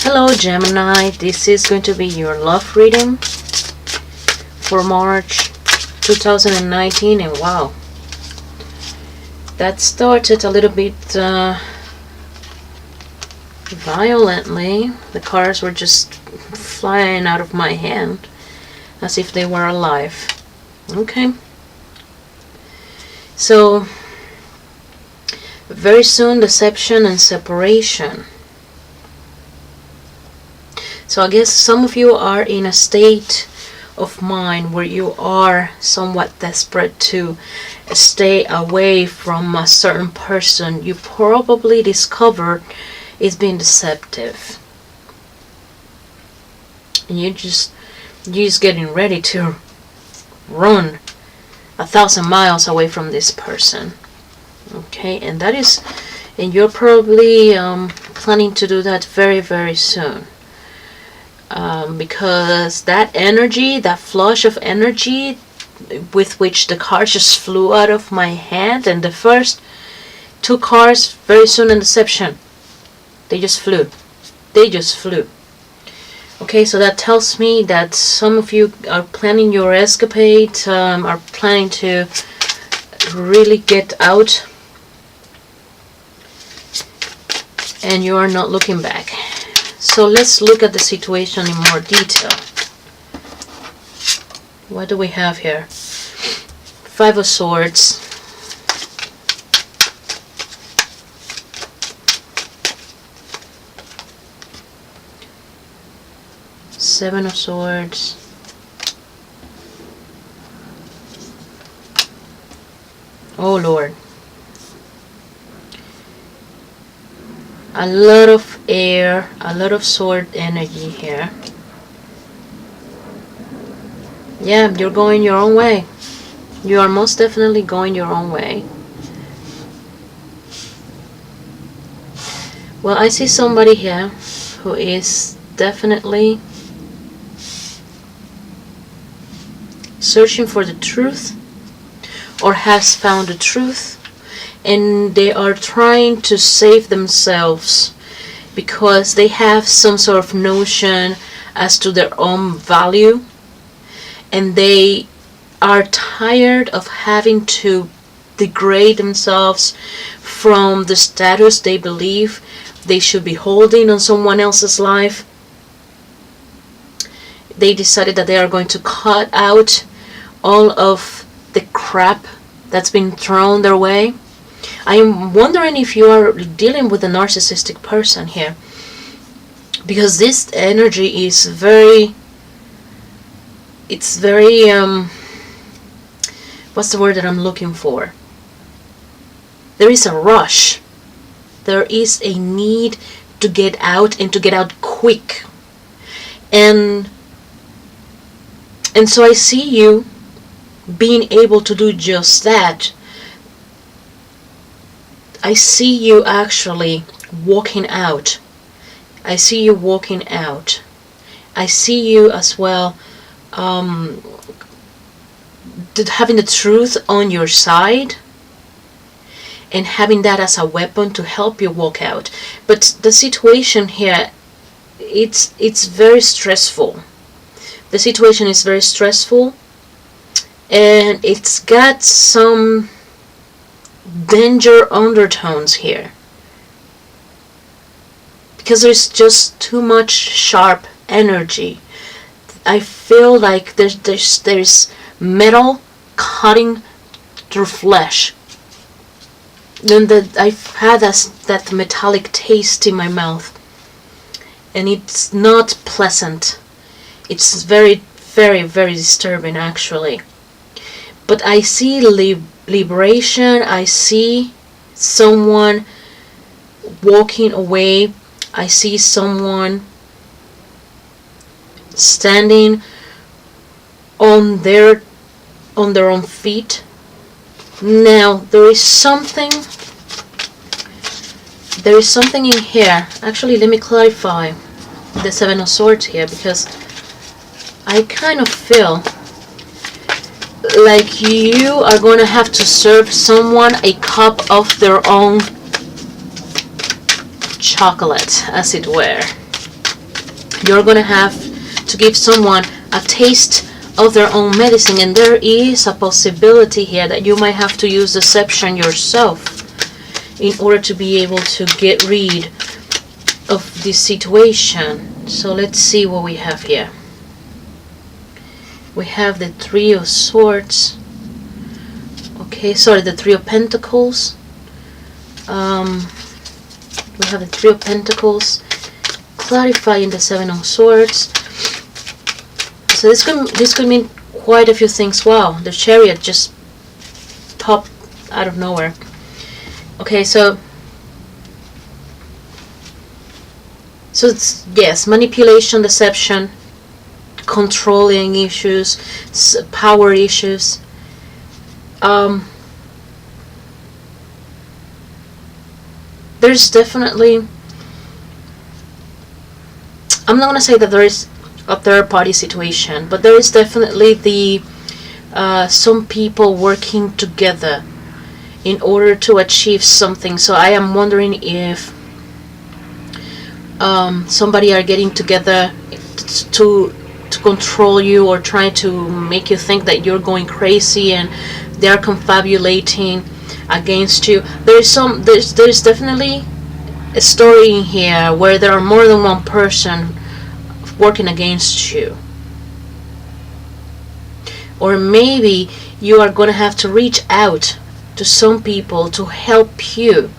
Hello Gemini, this is going to be your love reading for March 2019, and wow, that started a little bit violently. The cards were just flying out of my hand as if they were alive. Okay, so very soon deception and separation. So I guess some of you are in a state of mind where you are somewhat desperate to stay away from a certain person you probably discovered is being deceptive. And you're just getting ready to run 1,000 miles away from this person. Okay, and you're probably planning to do that very, very soon. Because that energy, that flush of energy with which the cards just flew out of my hand, and the first two cards, very soon in deception, they just flew. Okay, so that tells me that some of you are planning your escapade, are planning to really get out, and you are not looking back. So let's look at the situation in more detail. What do we have here? Five of Swords. Seven of Swords. Oh Lord. A lot of air, a lot of sword energy here. Yeah, you're going your own way. You are most definitely going your own way. Well, I see somebody here who is definitely searching for the truth, or has found the truth, and they are trying to save themselves because they have some sort of notion as to their own value, and they are tired of having to degrade themselves from the status they believe they should be holding on someone else's life. They decided that they are going to cut out all of the crap that's been thrown their way. I am wondering if you are dealing with a narcissistic person here, because this energy is very, what's the word that I'm looking for? There is a rush. There is a need to get out, and to get out quick. And so I see you being able to do just that. I see you actually walking out. I see you walking out. I see you as well having the truth on your side, and having that as a weapon to help you walk out. But the situation here, it's very stressful. The situation is very stressful, and it's got some danger undertones here, because there's just too much sharp energy. I feel like there's metal cutting through flesh, and that I've had that metallic taste in my mouth, and it's not pleasant. It's very, very, very disturbing actually. But I see liberation. I see someone walking away. I see someone standing on their own feet. Now there is something in here. Actually, let me clarify the Seven of Swords here, because I kind of feel like you are going to have to serve someone a cup of their own chocolate, as it were. You're gonna have to give someone a taste of their own medicine, and there is a possibility here that you might have to use deception yourself in order to be able to get rid of this situation. So let's see what we have here. We have the Three of Swords. Okay, sorry, the Three of Pentacles. We have the Three of Pentacles, clarifying the Seven of Swords. So this could mean quite a few things. Wow, the Chariot just popped out of nowhere. Okay, so it's, yes, manipulation, deception, controlling issues, power issues. There's definitely, I'm not going to say that there is a third party situation, but there is definitely the some people working together in order to achieve something. So I am wondering if somebody are getting together to control you, or trying to make you think that you're going crazy, and they are confabulating against you. There's definitely a story in here where there are more than one person working against you. Or maybe you are going to have to reach out to some people to help you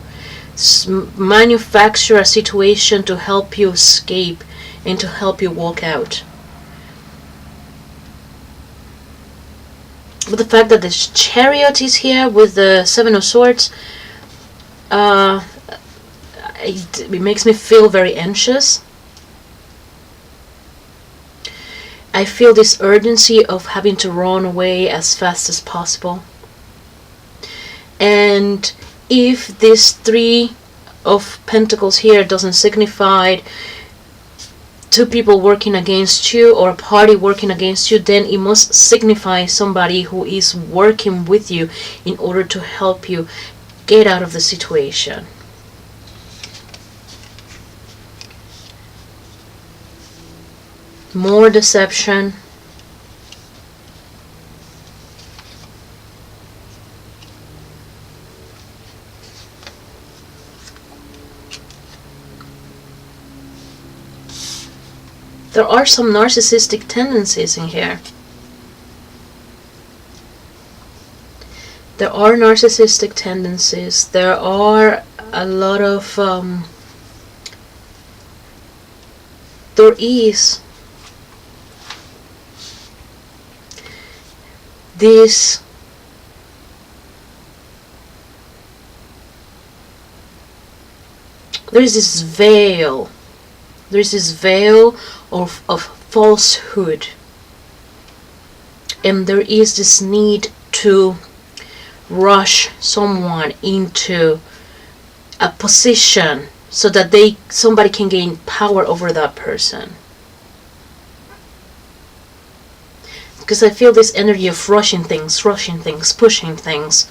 manufacture a situation to help you escape and to help you walk out. But the fact that the Chariot is here with the Seven of Swords, it makes me feel very anxious. I feel this urgency of having to run away as fast as possible. And if this Three of Pentacles here doesn't signify two people working against you or a party working against you, then it must signify somebody who is working with you in order to help you get out of the situation. More deception. There are some narcissistic tendencies in here. There are narcissistic tendencies. There are a lot of there is this veil. There's this veil of falsehood, and there is this need to rush someone into a position so that somebody can gain power over that person. Because I feel this energy of rushing things, pushing things.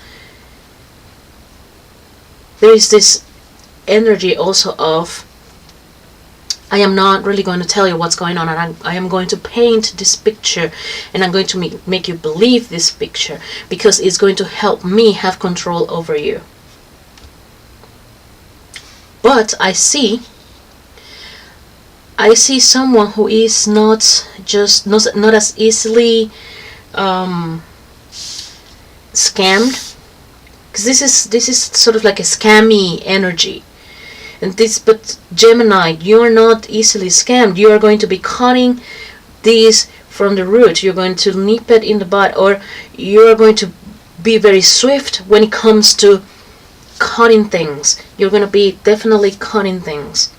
There is this energy also of, I am not really going to tell you what's going on, and I am going to paint this picture, and I'm going to make you believe this picture, because it's going to help me have control over you. But I see someone who is not as easily scammed, because this is sort of like a scammy energy. But Gemini, you are not easily scammed. You are going to be cutting these from the root. You're going to nip it in the bud, or you are going to be very swift when it comes to cutting things. You're going to be definitely cutting things.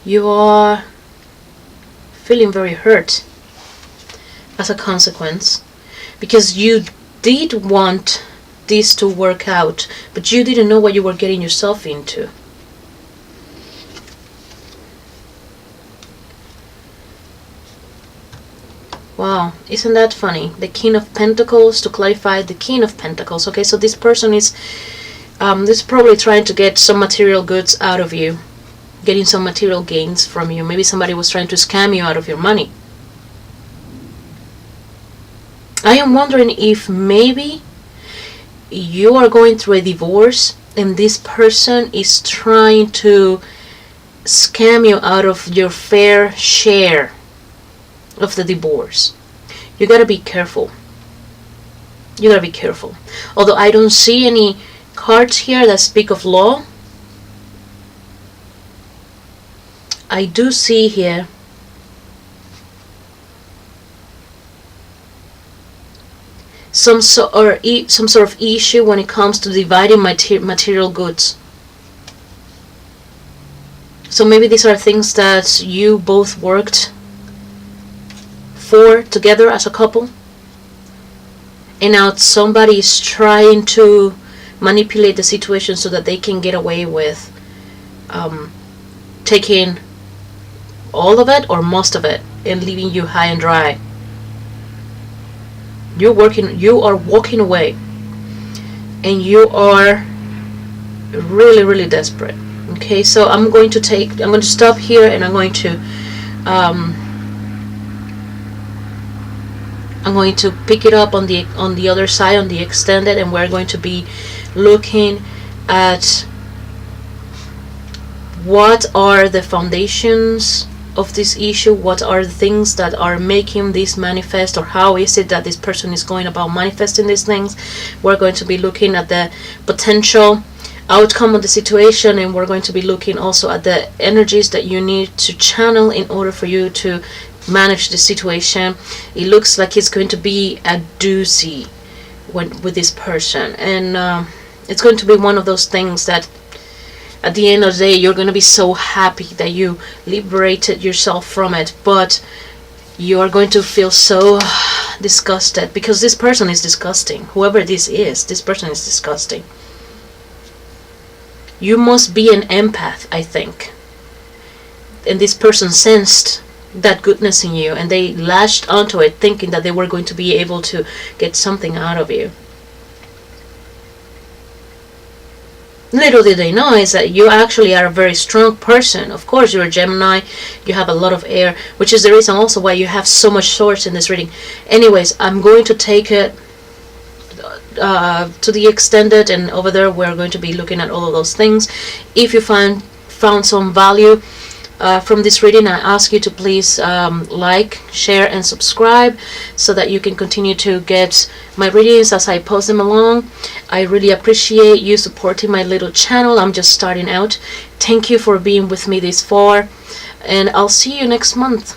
You are feeling very hurt as a consequence, because you did want this to work out, but you didn't know what you were getting yourself into. Wow, isn't that funny? The King of Pentacles, to clarify, the King of Pentacles. Okay, so this person is probably trying to get some material goods out of you, getting some material gains from you. Maybe somebody was trying to scam you out of your money. I am wondering if maybe you are going through a divorce and this person is trying to scam you out of your fair share of the divorce. You gotta be careful. You gotta be careful. Although I don't see any cards here that speak of law, I do see here some sort of issue when it comes to dividing material goods. So maybe these are things that you both worked for together as a couple, and now somebody is trying to manipulate the situation so that they can get away with taking all of it or most of it and leaving you high and dry. You are walking away, and you are really, really desperate. Okay, so I'm going to stop here, and I'm going to pick it up on the other side, on the extended, and we're going to be looking at what are the foundations of this issue, what are the things that are making this manifest, or how is it that this person is going about manifesting these things. We're going to be looking at the potential outcome of the situation, and we're going to be looking also at the energies that you need to channel in order for you to manage the situation. It looks like it's going to be a doozy with this person, and it's going to be one of those things that at the end of the day you're going to be so happy that you liberated yourself from it, but you are going to feel so disgusted because this person is disgusting. Whoever this person is disgusting. You must be an empath, I think, and this person sensed that goodness in you, and they latched onto it thinking that they were going to be able to get something out of you. Little did they know is that you actually are a very strong person. Of course, you're a Gemini, you have a lot of air, which is the reason also why you have so much source in this reading. Anyways, I'm going to take it to the extended, and over there we're going to be looking at all of those things. If you found some value from this reading, I ask you to please like, share, and subscribe so that you can continue to get my readings as I post them along. I really appreciate you supporting my little channel. I'm just starting out. Thank you for being with me this far, and I'll see you next month.